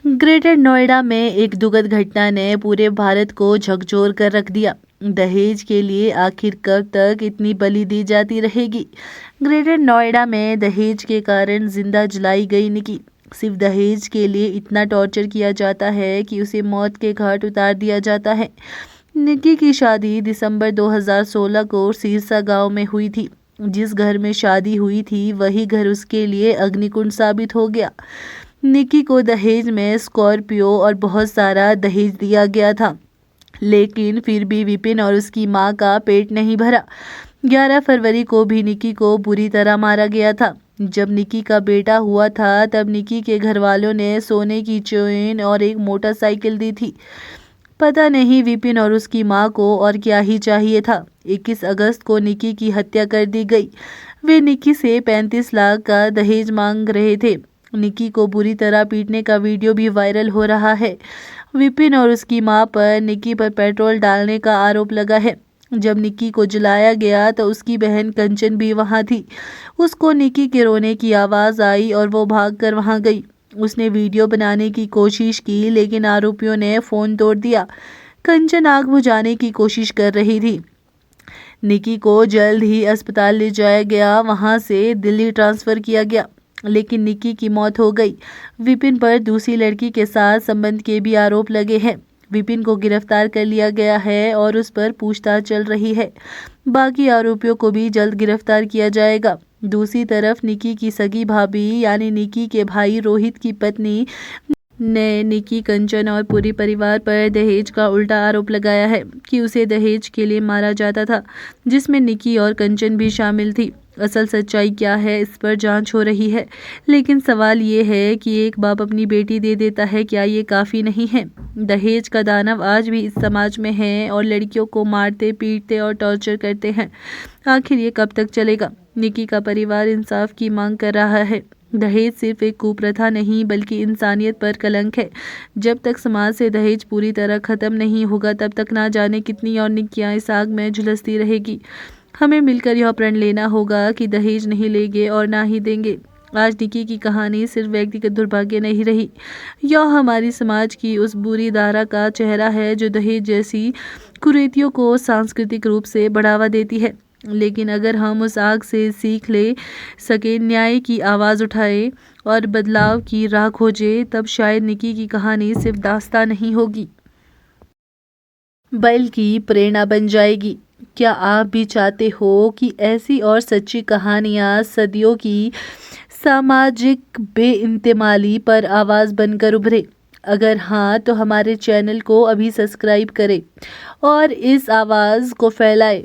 Greater Noida में एक दुखद घटना ने पूरे भारत को झकझोर कर रख दिया। दहेज के लिए आखिर कब तक इतनी बलि दी जाती रहेगी। ग्रेटर नोएडा में दहेज के कारण जिंदा जलाई गई निकी। सिर्फ दहेज के लिए इतना टॉर्चर किया जाता है कि उसे मौत के घाट उतार दिया जाता है। निकी की शादी दिसंबर 2016 को सिरसा गांव में हुई थी। जिस घर में शादी हुई थी वही घर उसके लिए अग्निकुंड साबित हो गया। निकी को दहेज में स्कॉर्पियो और बहुत सारा दहेज दिया गया था, लेकिन फिर भी विपिन और उसकी मां का पेट नहीं भरा। 11 फरवरी को भी निकी को बुरी तरह मारा गया था। जब निकी का बेटा हुआ था तब निकी के घर वालों ने सोने की चेन और एक मोटरसाइकिल दी थी। पता नहीं विपिन और उसकी मां को और क्या ही चाहिए था। 21 अगस्त को निकी की हत्या कर दी गई। वे निकी से 35 लाख का दहेज मांग रहे थे। निकी को बुरी तरह पीटने का वीडियो भी वायरल हो रहा है। विपिन और उसकी मां पर निकी पर पेट्रोल डालने का आरोप लगा है। जब निकी को जलाया गया तो उसकी बहन कंचन भी वहां थी। उसको निकी के रोने की आवाज आई और वो भागकर वहां गई। उसने वीडियो बनाने की कोशिश की, लेकिन आरोपियों ने फोन तोड़ दिया। कंचन आग बुझाने की कोशिश कर रही थी। निकी को जल्द ही अस्पताल ले जाया गया, वहां से दिल्ली ट्रांसफर किया गया, लेकिन निकी की मौत हो गई। विपिन पर दूसरी लड़की के साथ संबंध के भी आरोप लगे हैं। विपिन को गिरफ्तार कर लिया गया है और उस पर पूछताछ चल रही है। बाकी आरोपियों को भी जल्द गिरफ्तार किया जाएगा। दूसरी तरफ निकी की सगी भाभी यानी निकी के भाई रोहित की पत्नी ने निकी, कंचन और पूरे परिवार पर दहेज का उल्टा आरोप लगाया है कि उसे दहेज के लिए मारा जाता था, जिसमें निकी और कंचन भी शामिल थी। असल सच्चाई क्या है, इस पर जांच हो रही है, लेकिन सवाल ये है कि एक बाप अपनी बेटी दे देता है, क्या ये काफ़ी नहीं है। दहेज का दानव आज भी इस समाज में है और लड़कियों को मारते, पीटते और टॉर्चर करते हैं। आखिर ये कब तक चलेगा। निकी का परिवार इंसाफ की मांग कर रहा है। दहेज सिर्फ एक कुप्रथा नहीं बल्कि इंसानियत पर कलंक है। जब तक समाज से दहेज पूरी तरह खत्म नहीं होगा तब तक ना जाने कितनी और निकियां इस आग में झुलसती रहेगी। हमें मिलकर यह प्रण लेना होगा कि दहेज नहीं लेंगे और ना ही देंगे। आज निकी की कहानी सिर्फ व्यक्तिगत दुर्भाग्य नहीं रही, यह हमारी समाज की उस बुरी धारा का चेहरा है जो दहेज जैसी कुरीतियों को सांस्कृतिक रूप से बढ़ावा देती है। लेकिन अगर हम उस आग से सीख ले सके, न्याय की आवाज़ उठाए और बदलाव की राह खोजे, तब शायद निकी की कहानी सिर्फ दास्तां नहीं होगी बल्कि प्रेरणा बन जाएगी। क्या आप भी चाहते हो कि ऐसी और सच्ची कहानियाँ सदियों की सामाजिक बेइंतेमाली पर आवाज़ बनकर उभरे? अगर हाँ तो हमारे चैनल को अभी सब्सक्राइब करें और इस आवाज़ को फैलाएं।